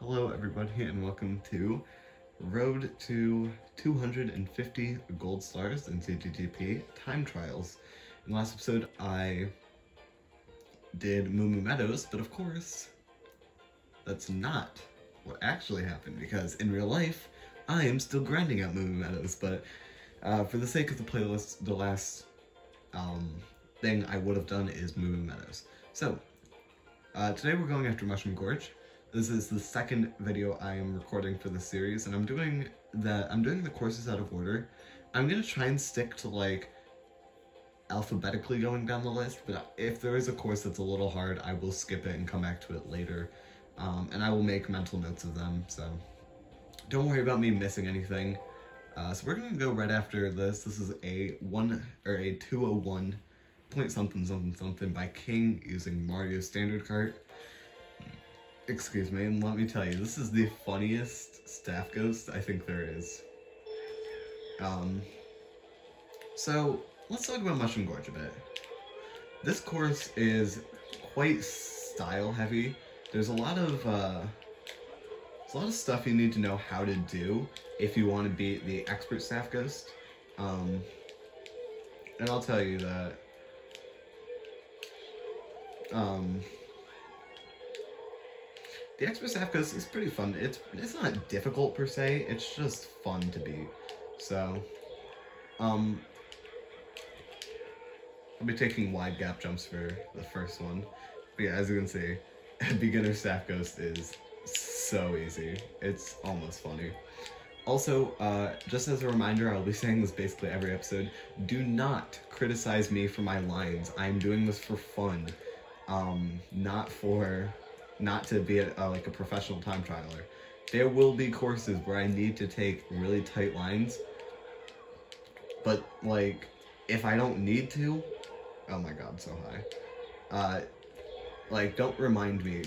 Hello everybody and welcome to Road to 250 Gold Stars in CTTP Time Trials. In the last episode I did Moo Moo Meadows, but of course that's not what actually happened because in real life I am still grinding out Moo Moo Meadows, but for the sake of the playlist, the last thing I would have done is Moo Moo Meadows. So today we're going after Mushroom Gorge. This is the second video I am recording for this series, and I'm doing the courses out of order. I'm gonna try and stick to like alphabetically going down the list, but if there is a course that's a little hard, I will skip it and come back to it later. And I will make mental notes of them, so don't worry about me missing anything. So we're gonna go right after this. This is a 201 point something something something by King using Mario Standard Cart. Excuse me, and let me tell you, this is the funniest staff ghost I think there is. So let's talk about Mushroom Gorge a bit. This course is quite style heavy. There's a lot of stuff you need to know how to do if you want to be the expert staff ghost. And I'll tell you that the expert staff ghost is pretty fun. It's not difficult per se, it's just fun to beat. So I'll be taking wide gap jumps for the first one. But yeah, as you can see, beginner staff ghost is so easy. It's almost funny. Also, just as a reminder, I'll be saying this basically every episode, do not criticize me for my lines. I'm doing this for fun, not to be like a professional time trialer. There will be courses where I need to take really tight lines, but like, if I don't need to, oh my god, so high. Like, don't remind me,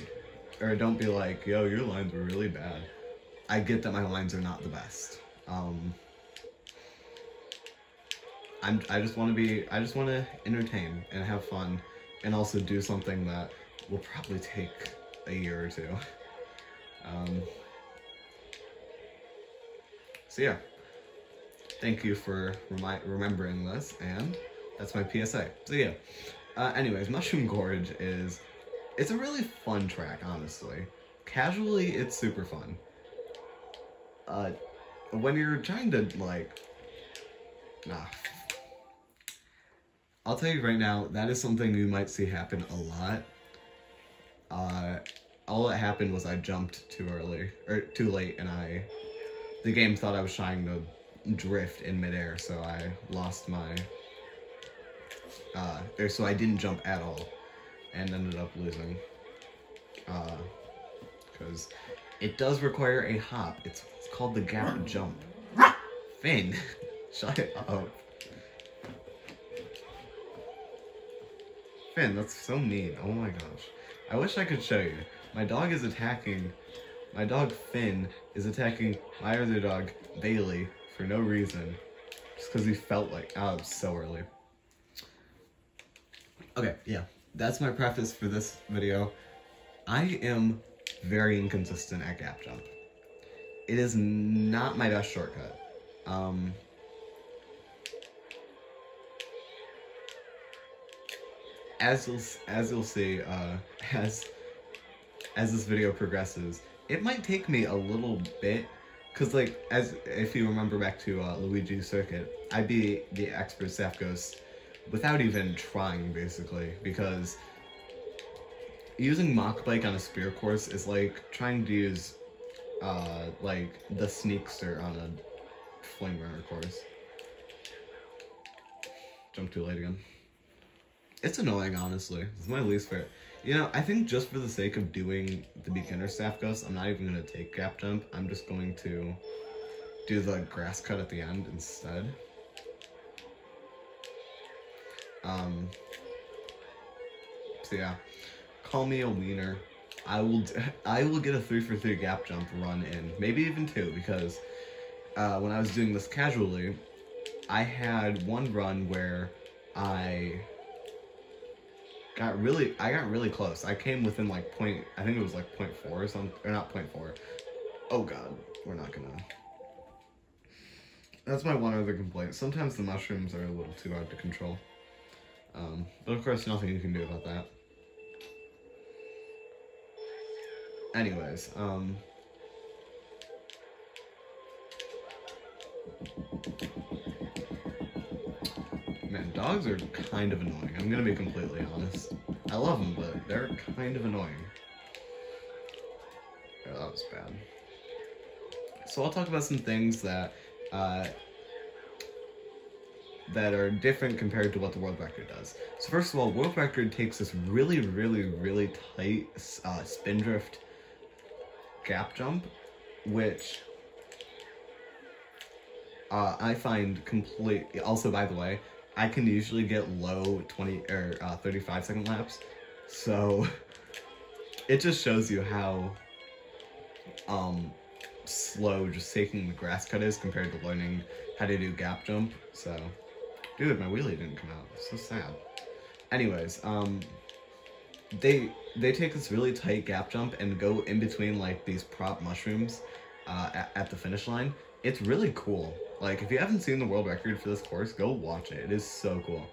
or don't be like, yo, your lines were really bad. I get that my lines are not the best. I just want to entertain and have fun, and also do something that will probably take a year or two. So yeah, thank you for remembering this, and that's my PSA. So yeah, anyways, Mushroom Gorge it's a really fun track, honestly. Casually, it's super fun. When you're trying to, like, I'll tell you right now, that is something you might see happen a lot. All that happened was I jumped too early, or too late, and the game thought I was trying to drift in midair, so I lost my, so I didn't jump at all, and ended up losing, because it does require a hop. It's called the gap jump. Finn, shut it up. Finn, that's so mean. Oh my gosh. I wish I could show you. My dog Finn is attacking my other dog, Bailey, for no reason. Just because he felt like, oh, it was so early. Okay, yeah. That's my preface for this video. I am very inconsistent at gap jump. It is not my best shortcut. As you'll see, as this video progresses, it might take me a little bit, cause like, if you remember back to Luigi's Circuit, I'd be the expert staff ghost without even trying, basically, because using Mach Bike on a spear course is like trying to use like the Sneakster on a Flame Runner course. Jump too late again. It's annoying, honestly. It's my least favorite. You know, I think just for the sake of doing the beginner staff ghost, I'm not even going to take gap jump. I'm just going to do the grass cut at the end instead. So yeah, call me a wiener. I will get a 3-for-3 gap jump run in, maybe even 2, because when I was doing this casually, I had one run where I I got really close. I came within like I think it was like 0.4 or something, or not 0.4. Oh god, we're not gonna. That's my one other complaint. Sometimes the mushrooms are a little too hard to control. But of course, nothing you can do about that. Anyways, man, dogs are kind of annoying. I'm gonna be completely honest. I love them, but they're kind of annoying. Oh, that was bad. So I'll talk about some things that that are different compared to what the world record does. So first of all, world record takes this really, really, really tight spindrift gap jump, which I find complete. Also, by the way, I can usually get low 20 or 35-second laps, so it just shows you how slow just taking the grass cut is compared to learning how to do gap jump. So, dude, my wheelie didn't come out. So sad. Anyways, they take this really tight gap jump and go in between like these prop mushrooms at the finish line. It's really cool. Like, if you haven't seen the world record for this course, go watch it. It is so cool.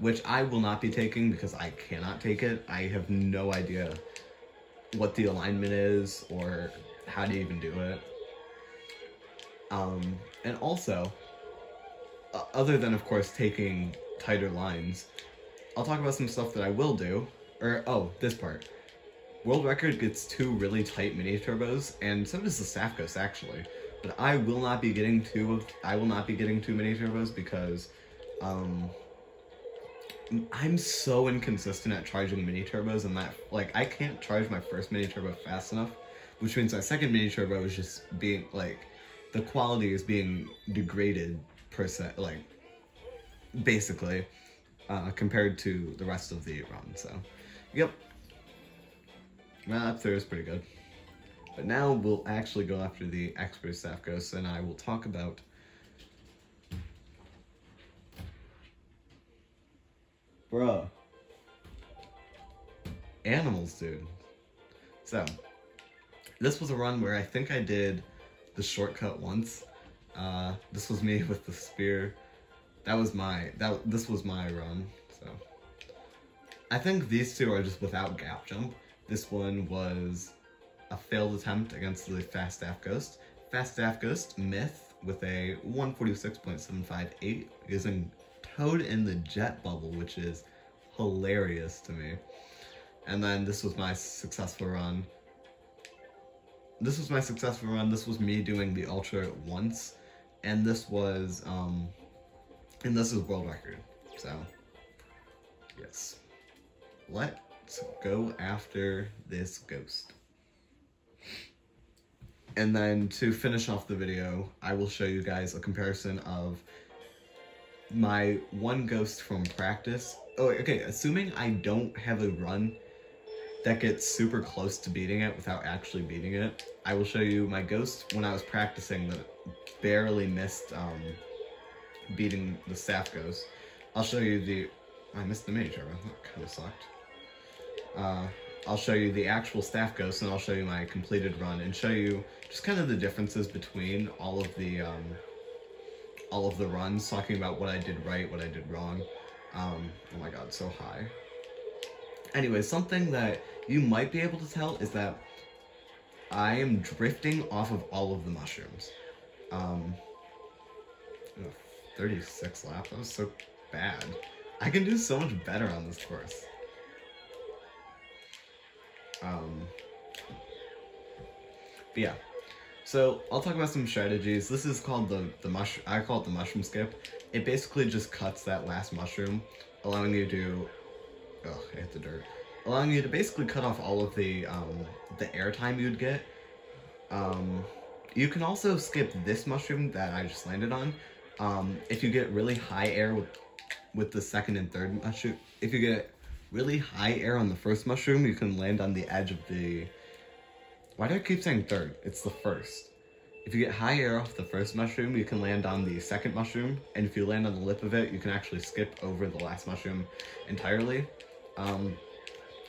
Which I will not be taking because I cannot take it. I have no idea what the alignment is or how to even do it. And also, other than, of course, taking tighter lines, I'll talk about some stuff that I will do. This part. World record gets 2 really tight mini turbos, and so does the Staff Ghost actually. But I will not be getting 2 mini turbos because I'm so inconsistent at charging mini turbos, and that, like, I can't charge my first mini turbo fast enough, which means my second mini turbo is just being, like, the quality is being degraded basically, compared to the rest of the run, so, yep. Well, up there is pretty good. But now we'll actually go after the expert Staff Ghosts, and I will talk about bruh. Animals, dude. So, this was a run where I think I did the shortcut once. This was me with the spear. This was my run, so. I think these 2 are just without gap jump. This one was a failed attempt against the Fast Staff Ghost. Fast Staff Ghost, Myth, with a 146.758, using Toad in the Jet Bubble, which is hilarious to me. And then this was my successful run. This was me doing the Ultra once, and this was world record. So, yes. Let's go after this ghost. And then to finish off the video, I will show you guys a comparison of my one ghost from practice. Oh, okay, assuming I don't have a run that gets super close to beating it without actually beating it, I will show you my ghost when I was practicing that barely missed beating the Staff Ghost. I'll show you I missed the mini turbo, that kind of sucked. I'll show you the actual Staff Ghost, and I'll show you my completed run, and show you just kind of the differences between all of the runs, talking about what I did right, what I did wrong. Oh my god, so high. Anyway, something that you might be able to tell is that I am drifting off of all of the mushrooms. 36 laps, that was so bad. I can do so much better on this course. But yeah, so I'll talk about some strategies. This is called I call it the mushroom skip. It basically just cuts that last mushroom, allowing you to, I hit the dirt, allowing you to basically cut off all of the airtime you'd get. You can also skip this mushroom that I just landed on. If you get really high air with the second and third mushroom, if you get really high air on the first mushroom, you can land on the edge of the... Why do I keep saying third? It's the first. If you get high air off the first mushroom, you can land on the second mushroom, and if you land on the lip of it, you can actually skip over the last mushroom entirely.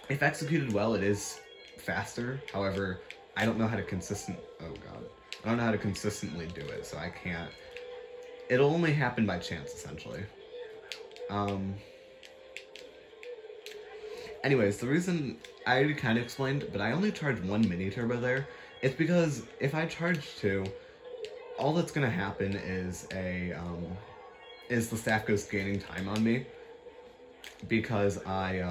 If executed well, it is faster. However, I don't know how to I don't know how to consistently do it, so I can't. It'll only happen by chance, essentially. Anyways, the reason I already kind of explained, but I only charged one mini turbo there. It's because if I charge two, all that's gonna happen is the staff ghost gaining time on me, because my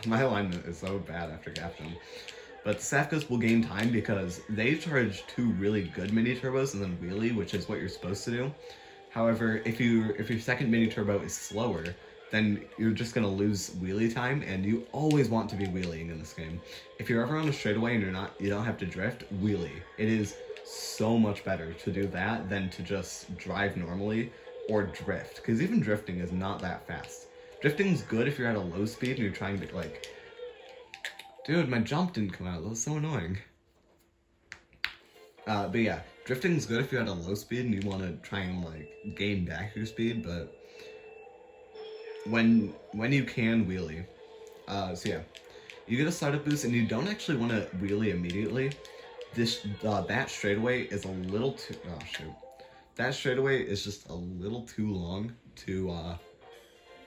alignment is so bad after caption. But the staff ghost will gain time because they charge two really good mini turbos and then wheelie, which is what you're supposed to do. However, if your second mini turbo is slower, then you're just gonna lose wheelie time, and you always want to be wheeling in this game. If you're ever on a straightaway and you don't have to drift, wheelie. It is so much better to do that than to just drive normally or drift, because even drifting is not that fast. Drifting's good if you're at a low speed and you're trying to, like... Dude, my jump didn't come out. That was so annoying. But yeah, drifting's good if you're at a low speed and you want to try and, like, gain back your speed, but... When you can wheelie. So yeah. You get a startup boost and you don't actually want to wheelie immediately. That straightaway is a little too... Oh, shoot. That straightaway is just a little too long to,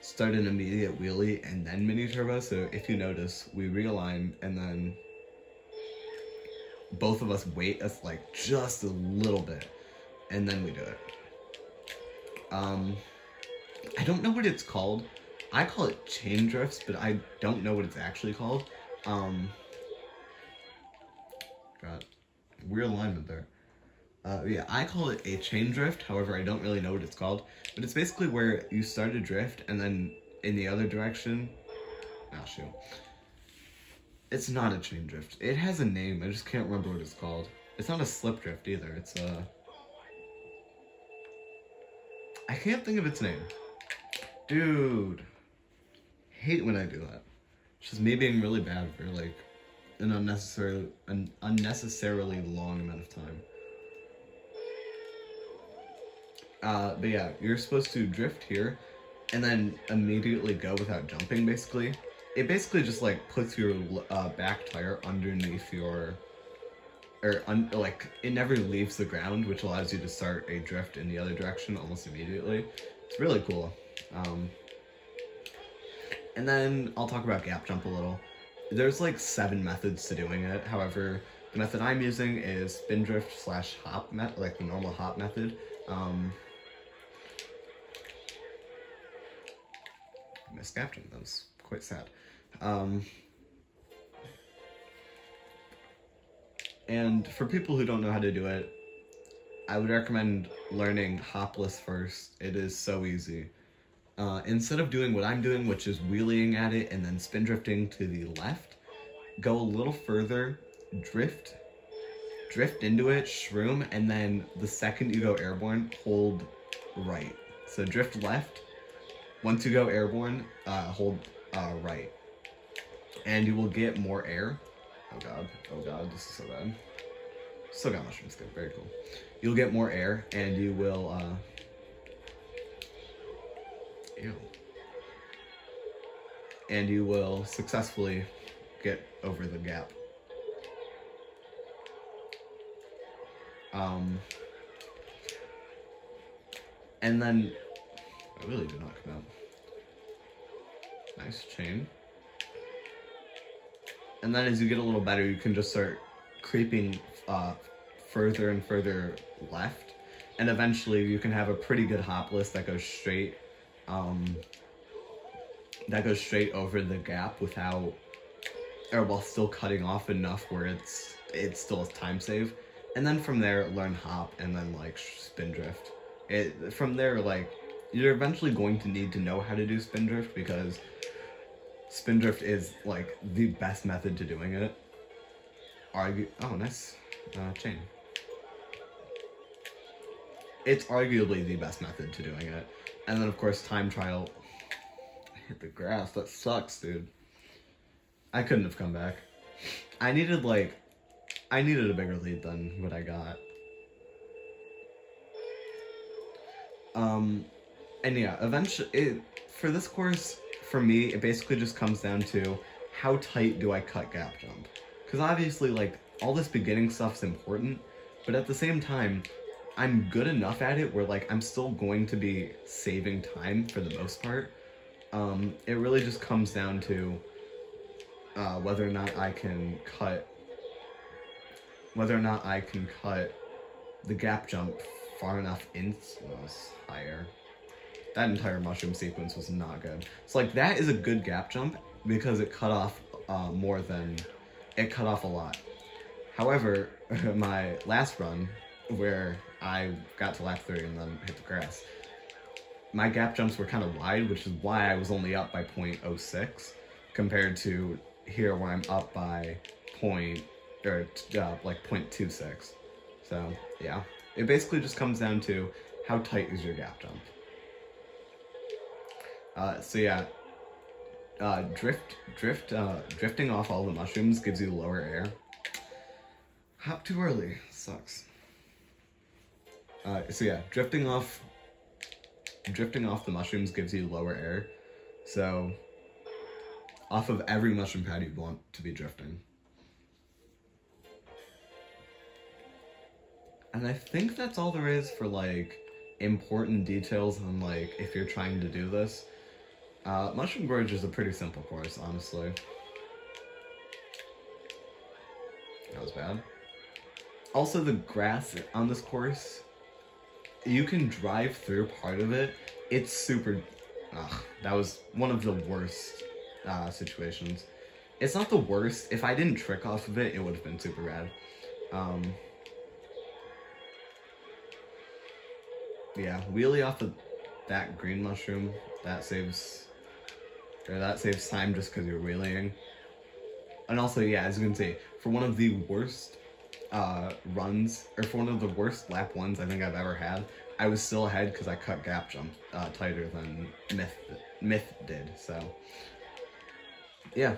start an immediate wheelie and then mini turbo. So if you notice, we realign and then both of us wait like just a little bit and then we do it. I don't know what it's called. I call it chain drifts, but I don't know what it's actually called. God, weird alignment there. Yeah, I call it a chain drift, however, I don't really know what it's called. But it's basically where you start a drift, and then in the other direction... Oh, shoot. It's not a chain drift. It has a name, I just can't remember what it's called. It's not a slip drift, either. It's I can't think of its name. Dude. Hate when I do that. It's just me being really bad for, like, an unnecessarily long amount of time. But yeah, you're supposed to drift here, and then immediately go without jumping, basically. It basically just, like, puts your back tire underneath your... like, it never leaves the ground, which allows you to start a drift in the other direction almost immediately. It's really cool. And then I'll talk about gap jump a little. There's, like, 7 methods to doing it. However, the method I'm using is spin drift / hop method, like the normal hop method. Missed gap jump, that was quite sad. And for people who don't know how to do it, I would recommend learning hopless first. It is so easy. Instead of doing what I'm doing, which is wheeling at it and then spin drifting to the left, go a little further, drift into it, shroom, and then the second you go airborne, hold right. So drift left. Once you go airborne, hold right. And you will get more air. Oh god, this is so bad. Still got mushrooms, good, very cool. You'll get more air, and you will, ew. And you will successfully get over the gap. And then, I really did not come out. Nice chain. And then as you get a little better, you can just start creeping further and further left. And eventually you can have a pretty good hop list that goes straight over the gap while still cutting off enough where it's still a time save. And then from there, learn hop and then, like, spin drift. From there, like, you're eventually going to need to know how to do spin drift, because spin drift is, like, the best method to doing it. Oh, nice chain. It's arguably the best method to doing it. And then, of course, time trial. I hit the grass. That sucks, dude. I couldn't have come back. I I needed a bigger lead than what I got. And yeah, eventually, for this course, for me, it basically just comes down to how tight do I cut gap jump? Because obviously, like, all this beginning stuff's important, but at the same time, I'm good enough at it where, like, I'm still going to be saving time for the most part. It really just comes down to whether or not I can cut the gap jump far enough higher. That entire mushroom sequence was not good. So like that is a good gap jump because it cut off it cut off a lot. However, my last run where I got to lap 30 and then hit the grass, my gap jumps were kind of wide, which is why I was only up by 0.06 compared to here where I'm up by like 0.26. So yeah, it basically just comes down to how tight is your gap jump. So yeah, drifting off all the mushrooms gives you lower air. Hop too early sucks. So yeah, drifting off the mushrooms gives you lower air. So off of every mushroom pad you want to be drifting. And I think that's all there is for like important details on like if you're trying to do this. Mushroom Gorge is a pretty simple course, honestly. That was bad. Also, the grass on this course, you can drive through part of it. It's super... that was one of the worst situations. It's not the worst. If I didn't trick off of it, it would have been super bad. Yeah, wheelie off of that green mushroom, that saves time just because you're wheeling. And also, yeah, as you can see, for one of the worst runs, or for one of the worst lap ones I think I've ever had, I was still ahead because I cut gap jump tighter than Myth did, so. Yeah.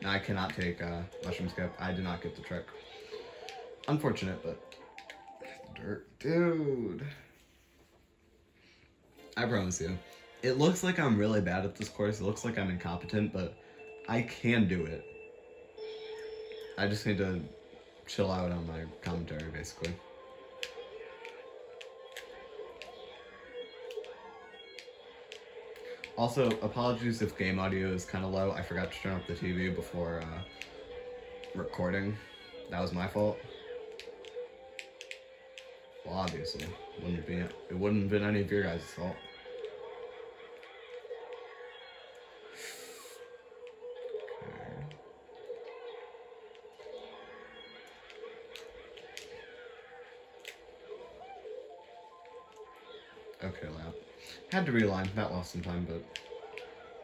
Now I cannot take mushroom skip. I did not get the trick. Unfortunate, but... Dirt. Dude. I promise you. It looks like I'm really bad at this course. It looks like I'm incompetent, but I can do it. I just need to chill out on my commentary, basically. Also, apologies if game audio is kind of low. I forgot to turn up the TV before recording. That was my fault. Well, obviously, it wouldn't have been any of your guys' fault. Okay, lap. Had to reline. That lost some time, but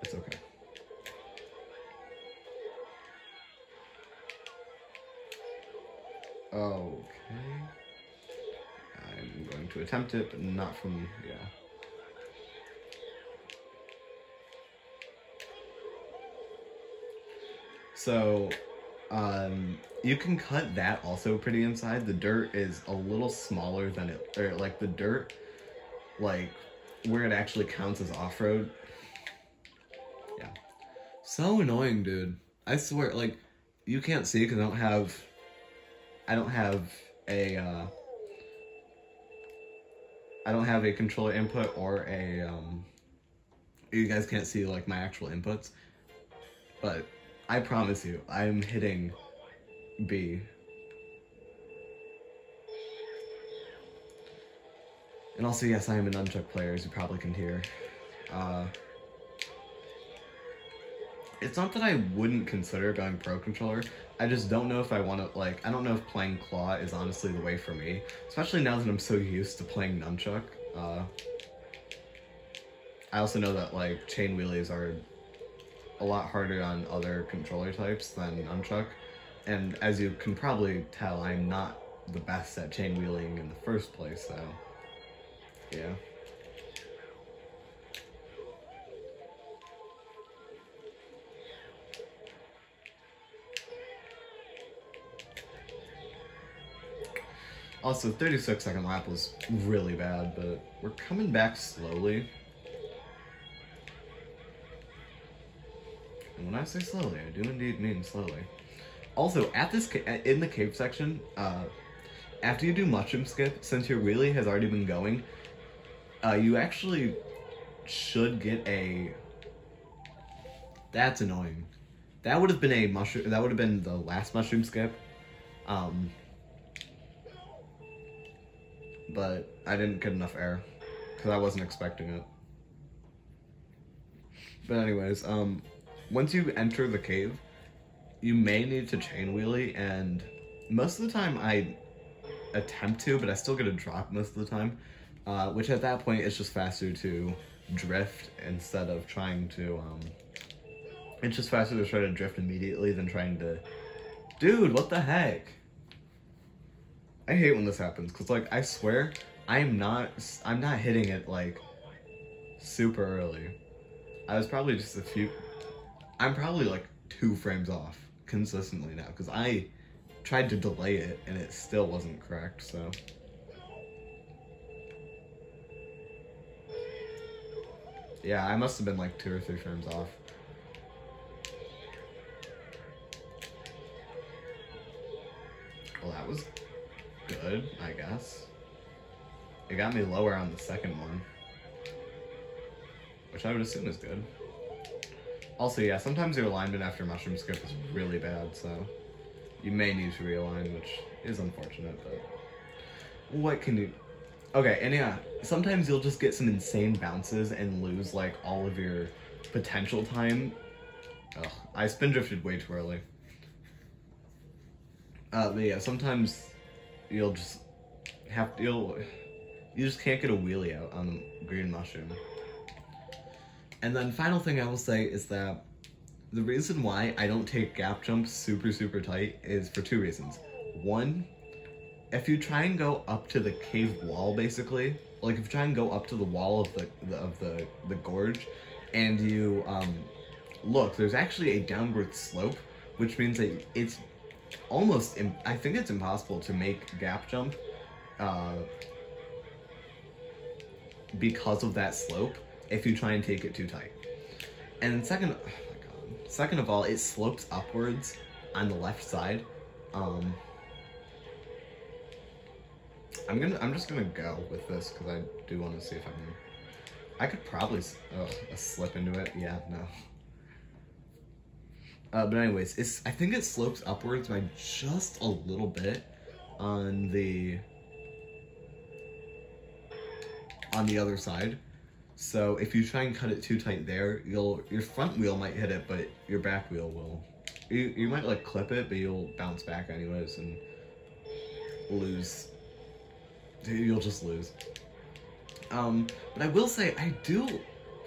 it's okay. Okay. I'm going to attempt it, but not from, yeah. So, you can cut that also pretty inside. The dirt is a little smaller than it, or like the dirt, like where it actually counts as off-road. Yeah. So annoying, dude. I swear, like, you can't see because I don't have a controller input or a, you guys can't see, like, my actual inputs. But I promise you, I'm hitting B. And also, yes, I am a nunchuck player, as you probably can hear. It's not that I wouldn't consider going pro controller, I just don't know if I want to, like, I don't know if playing claw is honestly the way for me. Especially now that I'm so used to playing nunchuck. I also know that, like, chain wheelies are a lot harder on other controller types than nunchuck. And as you can probably tell, I'm not the best at chain wheeling in the first place, so... Yeah. Also, 36-second lap was really bad, but we're coming back slowly. And when I say slowly, I do indeed mean slowly. Also, at this in the cave section, after you do mushroom skip, since your wheelie has already been going, you actually should get a... That's annoying. That would have been a mushroom. That would have been the last mushroom skip. But I didn't get enough air because I wasn't expecting it. But anyways, once you enter the cave, you may need to chain wheelie, and most of the time I attempt to, but I still get a drop most of the time, which at that point is just faster to drift instead of trying to, it's just faster to try to drift immediately than trying to, dude, what the heck? I hate when this happens, because, like, I swear, I'm not hitting it, like, super early. I was probably just I'm probably, like, 2 frames off consistently now, because I tried to delay it, and it still wasn't correct, so. Yeah, I must have been, like, 2 or 3 frames off. Well, that was good, I guess. It got me lower on the second one, which I would assume is good. Also, yeah, sometimes your alignment after mushroom skip is really bad, so you may need to realign, which is unfortunate, but what can you... Okay, and yeah, sometimes you'll just get some insane bounces and lose, like, all of your potential time. Ugh, I spin drifted way too early. But yeah, sometimes you'll just you just can't get a wheelie out on the green mushroom. And then final thing I will say is that the reason why I don't take gap jumps super, super tight is for 2 reasons. One, if you try and go up to the cave wall, basically, like if you try and go up to the wall of the gorge, and you look, there's actually a downward slope, which means that it's almost, I think it's impossible to make gap jump because of that slope if you try and take it too tight. And second, oh my god, second of all, it slopes upwards on the left side. I'm just gonna go with this because I do want to see if I could probably slip into it. Yeah, no. But anyways, I think it slopes upwards by just a little bit on the other side. So if you try and cut it too tight there, your front wheel might hit it, but your back wheel will. You might like clip it, but you'll bounce back anyways and lose. You'll just lose. But I will say, I do,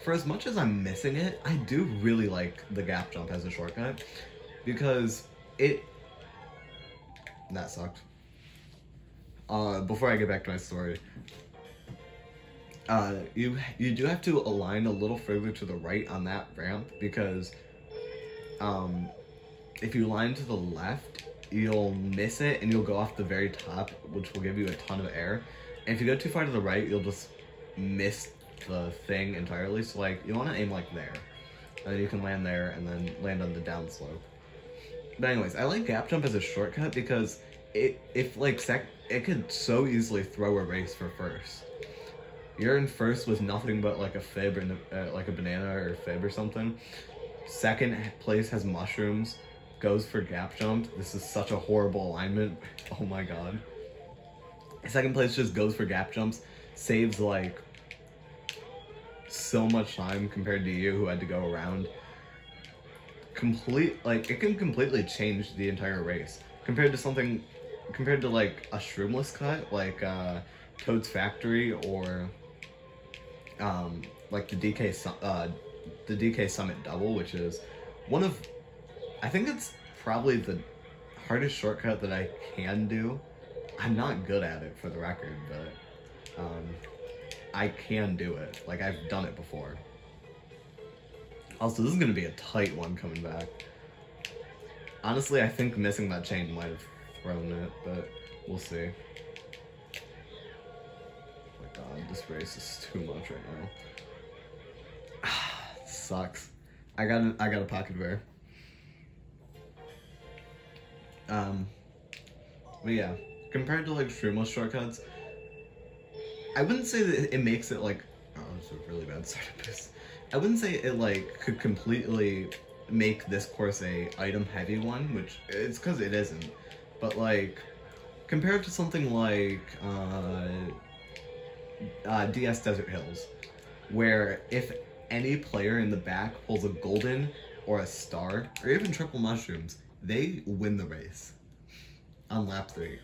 for as much as I'm missing it, I do really like the gap jump as a shortcut, because that sucked. Before I get back to my story, you do have to align a little further to the right on that ramp, because if you align to the left, you'll miss it and you'll go off the very top, which will give you a ton of air. And if you go too far to the right, you'll just miss the thing entirely. So like, you want to aim like there, and then you can land there and then land on the down slope. But anyways, I like gap jump as a shortcut because it could so easily throw a race for first. You're in first with nothing but like a fib and like a banana or a fib or something. Second place has mushrooms, goes for gap jump. This is such a horrible alignment. Oh my god. Second place just goes for gap jumps, saves like so much time compared to you who had to go around. It can completely change the entire race compared to like a shroomless cut, like Toad's Factory, or like the DK Summit Double, which is I think it's probably the hardest shortcut that I can do. I'm not good at it, for the record, but I can do it. Like, I've done it before. Also, this is going to be a tight one coming back. Honestly, I think missing that chain might have thrown it, but we'll see. This race is too much right now. Sucks. I got a pocket bear. But yeah, compared to like streamless shortcuts, I wouldn't say that it makes it like, oh, it's a really bad startup boost. I wouldn't say it like could completely make this course a item heavy one, which it's because it isn't. But like, compared to something like DS Desert Hills, where if any player in the back pulls a golden or a star, or even triple mushrooms, they win the race on lap 3.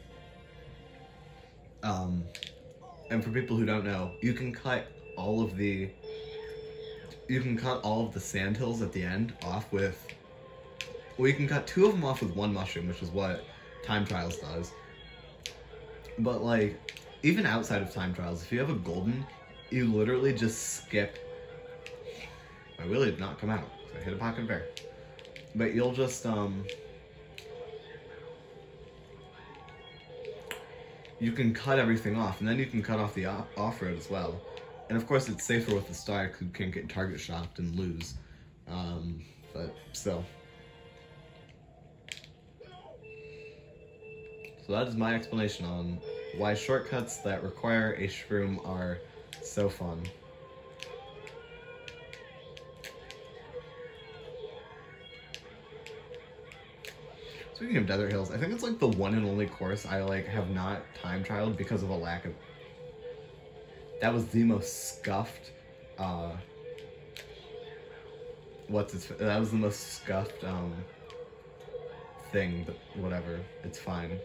And for people who don't know, you can cut all of the sandhills at the end off with, well, you can cut 2 of them off with 1 mushroom, which is what Time Trials does. But like, even outside of Time Trials, if you have a golden, you literally just skip. I really did not come out, because I hit a pocket bear. But you'll just, you can cut everything off, and then you can cut off the off-road as well. And of course it's safer with the star, because you can't get target shocked and lose. But still. So that is my explanation on why shortcuts that require a shroom are so fun. Speaking of Desert Hills, I think it's like the one and only course I like have not time trialed because of a lack of. That was the most scuffed. That was the most scuffed thing, but whatever, it's fine.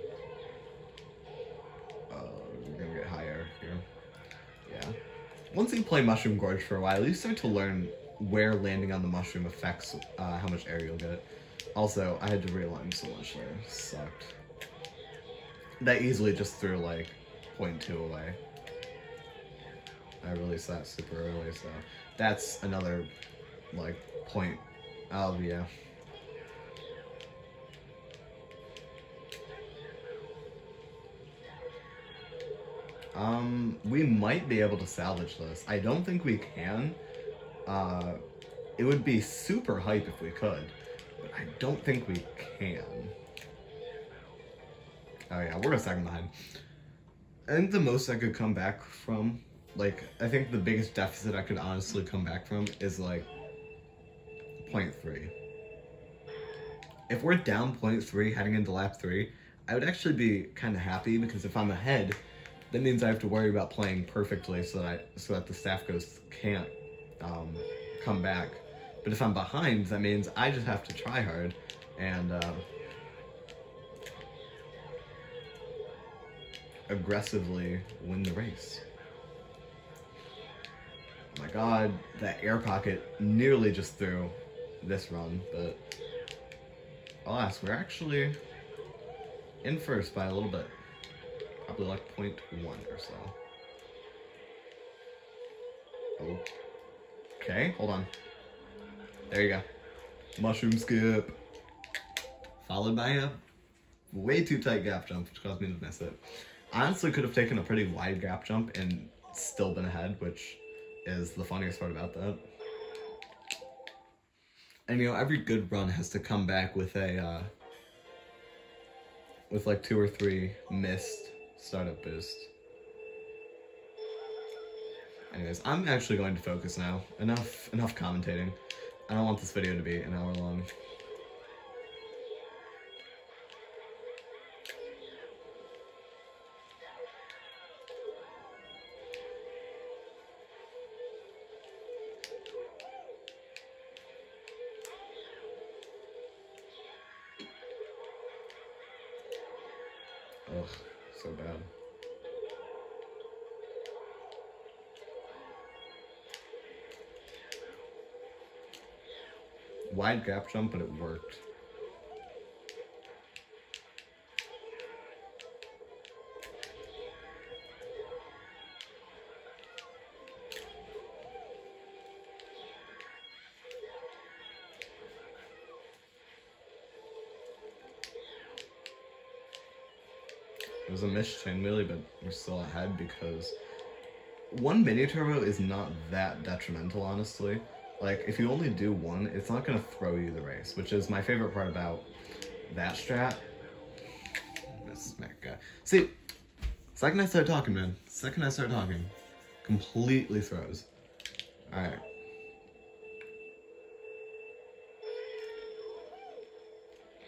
We're gonna get higher here. Yeah. Once you play Mushroom Gorge for a while, you start to learn where landing on the mushroom affects how much air you'll get. Also, I had to realign so much there. Sucked. That easily just threw like 0.2 away. I released that super early, so that's another like point. Oh yeah. We might be able to salvage this. I don't think we can. It would be super hype if we could, but I don't think we can. Oh yeah, we're a second behind. I think the most I could come back from, like, I think the biggest deficit I could honestly come back from is like 0.3. If we're down 0.3 heading into lap 3, I would actually be kind of happy, because if I'm ahead, that means I have to worry about playing perfectly so that the staff ghosts can't come back. But if I'm behind, that means I just have to try hard and aggressively win the race. Oh my god, that air pocket nearly just threw this run, but alas, we're actually in first by a little bit. Probably like 0.1 or so. Okay, hold on. There you go. Mushroom skip. Followed by a way too tight gap jump, which caused me to miss it. I honestly could have taken a pretty wide gap jump and still been ahead, which is the funniest part about that. And you know, every good run has to come back with a, with like 2 or 3 missed startup boost. Anyways, I'm actually going to focus now. Enough commentating. I don't want this video to be an hour long. Ugh, so bad. Wide gap jump, but it worked. It was a missed chain wheelie, but we're still ahead because one mini turbo is not that detrimental, honestly. Like, if you only do one, it's not gonna throw you the race, which is my favorite part about that strat. This smack guy. See, second I start talking, man. Second I start talking, completely throws. Alright.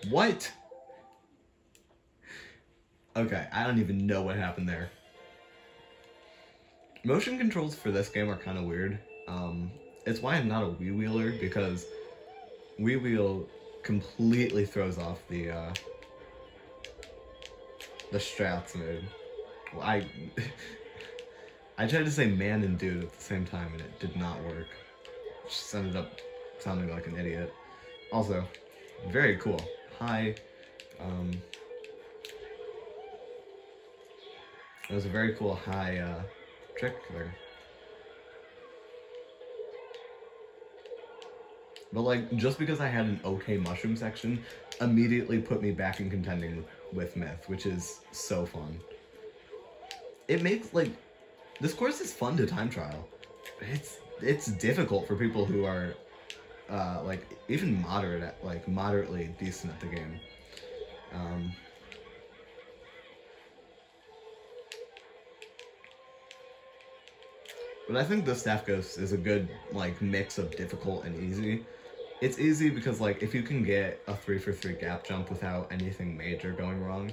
What? Okay, I don't even know what happened there. Motion controls for this game are kind of weird. It's why I'm not a Wii Wheeler, because Wii Wheel completely throws off the strats mode. Well, I tried to say man and dude at the same time, and it did not work. Just ended up sounding like an idiot. Also, very cool. High. It was a very cool high trick there. But like, just because I had an okay mushroom section immediately put me back in contending with Myth, which is so fun. It makes, like, this course is fun to time trial. It's difficult for people who are like even moderately decent at the game. But I think the Staff Ghost is a good, like, mix of difficult and easy. It's easy because, like, if you can get a 3-for-3 gap jump without anything major going wrong,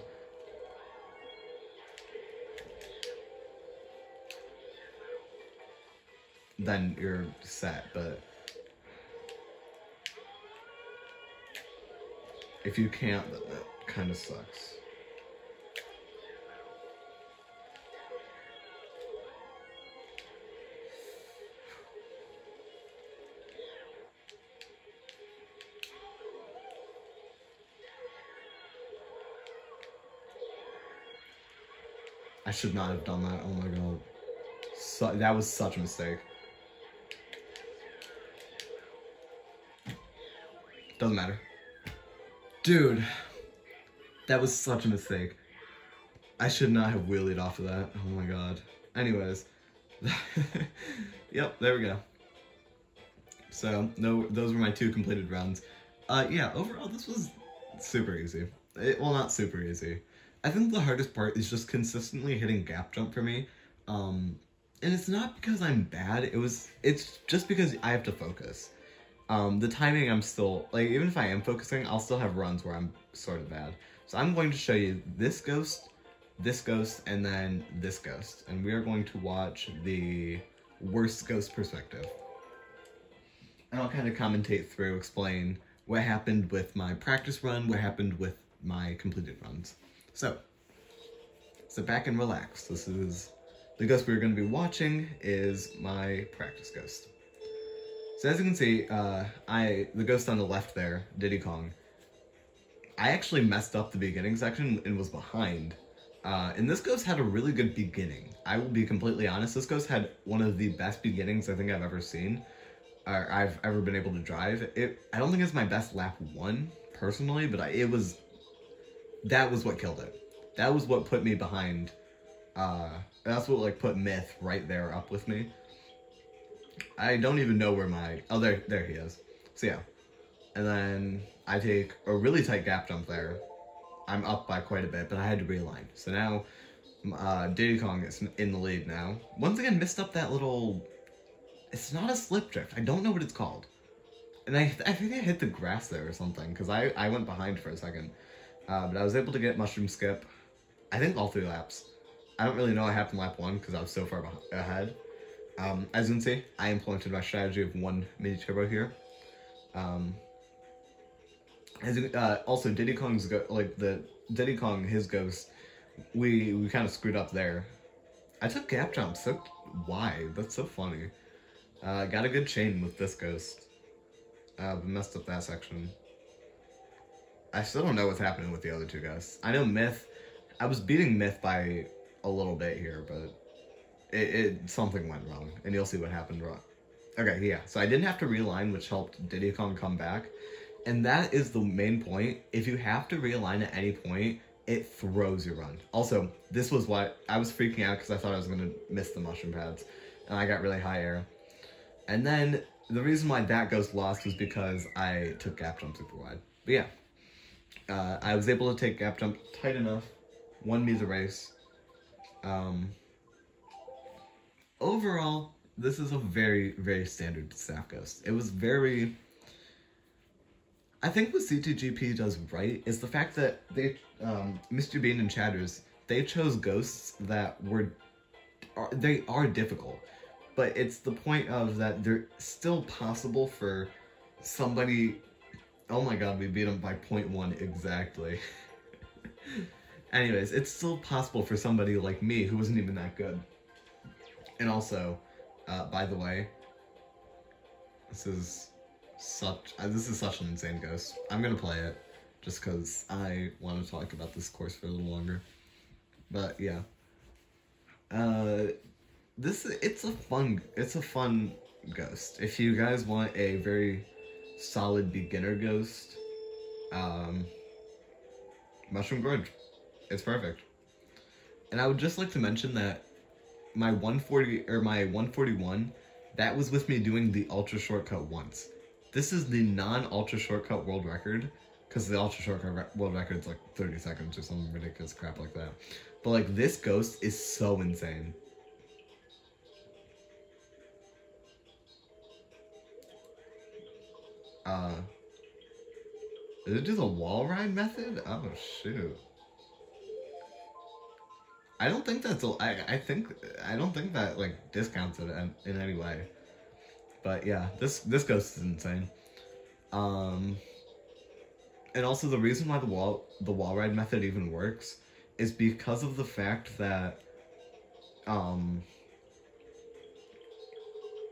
then you're set, but if you can't, then that kind of sucks. I should not have done that. Oh my god. That was such a mistake. Doesn't matter. Dude. That was such a mistake. I should not have wheelied off of that. Oh my god. Anyways. Yep, there we go. So, no, those were my 2 completed runs. Yeah, overall this was super easy. Well, not super easy. I think the hardest part is just consistently hitting gap jump for me. And it's not because I'm bad, it's just because I have to focus. The timing I'm still, like, even if I am focusing, I'll still have runs where I'm sort of bad. So I'm going to show you this ghost, and then this ghost. And we are going to watch the worst ghost perspective. And I'll kind of commentate through, explain what happened with my practice run, what happened with my completed runs. So, sit back and relax. This is, the ghost we're going to be watching is my practice ghost. So as you can see, the ghost on the left there, Diddy Kong, I actually messed up the beginning section and was behind. And this ghost had a really good beginning. I will be completely honest, this ghost had one of the best beginnings I think I've ever seen, or I've ever been able to drive. I don't think it's my best lap 1, personally, but that was what killed it. That was what put me behind. That's what, like, put Myth right there up with me. I don't even know where oh, there he is. So yeah. And then I take a really tight gap jump there. I'm up by quite a bit, but I had to realign. So now, Diddy Kong is in the lead now. Once again, missed up that little, it's not a slip drift. I don't know what it's called. And I think I hit the grass there or something, because I went behind for a second. But I was able to get mushroom skip, I think all 3 laps. I don't really know what happened lap 1 because I was so far ahead. As you can see, I implemented my strategy of 1 mini turbo here. Also, Diddy Kong's Diddy Kong, his ghost, we kind of screwed up there. I took gap jumps. Why? That's so funny. Got a good chain with this ghost. But messed up that section. I still don't know what's happening with the other 2 guys. I know Myth, I was beating Myth by a little bit here, but something went wrong, and you'll see what happened wrong. Okay, yeah, so I didn't have to realign, which helped Diddy Kong come back, and that is the main point. If you have to realign at any point, it throws your run. Also, this was what I was freaking out because I thought I was going to miss the mushroom pads, and I got really high air. And then the reason why that ghost lost was because I took gap jump super wide. But yeah, I was able to take gap jump tight enough, won me the race. Overall, this is a very, very standard staff ghost. It was very... I think what CTGP does right is the fact that they, Mr. Bean and Chatters, they chose ghosts that they are difficult. But it's the point of that they're still possible for somebody... Oh my god, we beat him by 0.1 exactly. Anyways, it's still possible for somebody like me who wasn't even that good. And also, by the way, this is such an insane ghost. I'm gonna play it just because I want to talk about this course for a little longer. But yeah, it's a fun ghost. If you guys want a very solid beginner ghost, Mushroom Gorge, it's perfect. And I would just like to mention that my 140 or my 141, that was with me doing the ultra shortcut once. This is the non-ultra shortcut world record, because the ultra shortcut world record is like 30 seconds or some ridiculous crap like that. But like, this ghost is so insane. Did it do the wall ride method? Oh shoot. I don't think that's I don't think that like discounts it in any way. But yeah, this ghost is insane. And also the reason why the wall ride method even works is because of the fact that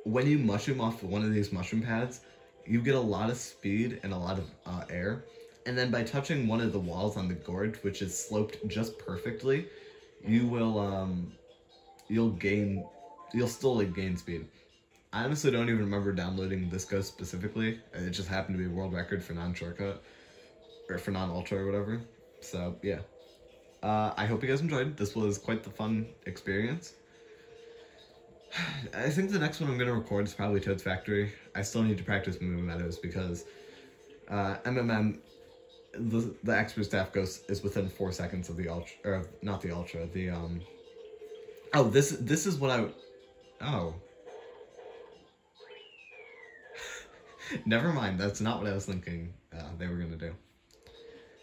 when you mushroom off one of these mushroom pads, you get a lot of speed and a lot of air, and then by touching one of the walls on the gorge, which is sloped just perfectly, you will you'll still like gain speed. I honestly don't even remember downloading this ghost specifically. It just happened to be a world record for non-shortcut or for non-ultra or whatever. So yeah, I hope you guys enjoyed. This was quite the fun experience. I think the next one I'm going to record is probably Toad's Factory. I still need to practice moving meadows because MMM, the expert staff ghost is within 4 seconds of the ultra, or not the ultra, the oh, this is what oh. Never mind, that's not what I was thinking they were going to do.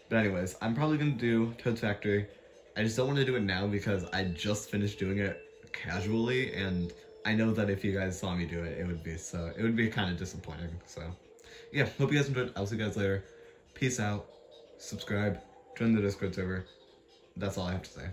But anyways, I'm probably going to do Toad's Factory. I just don't want to do it now because I just finished doing it casually, and I know that if you guys saw me do it, it would be kind of disappointing. So yeah, hope you guys enjoyed. I'll see you guys later. Peace out. Subscribe. Join the Discord server. That's all I have to say.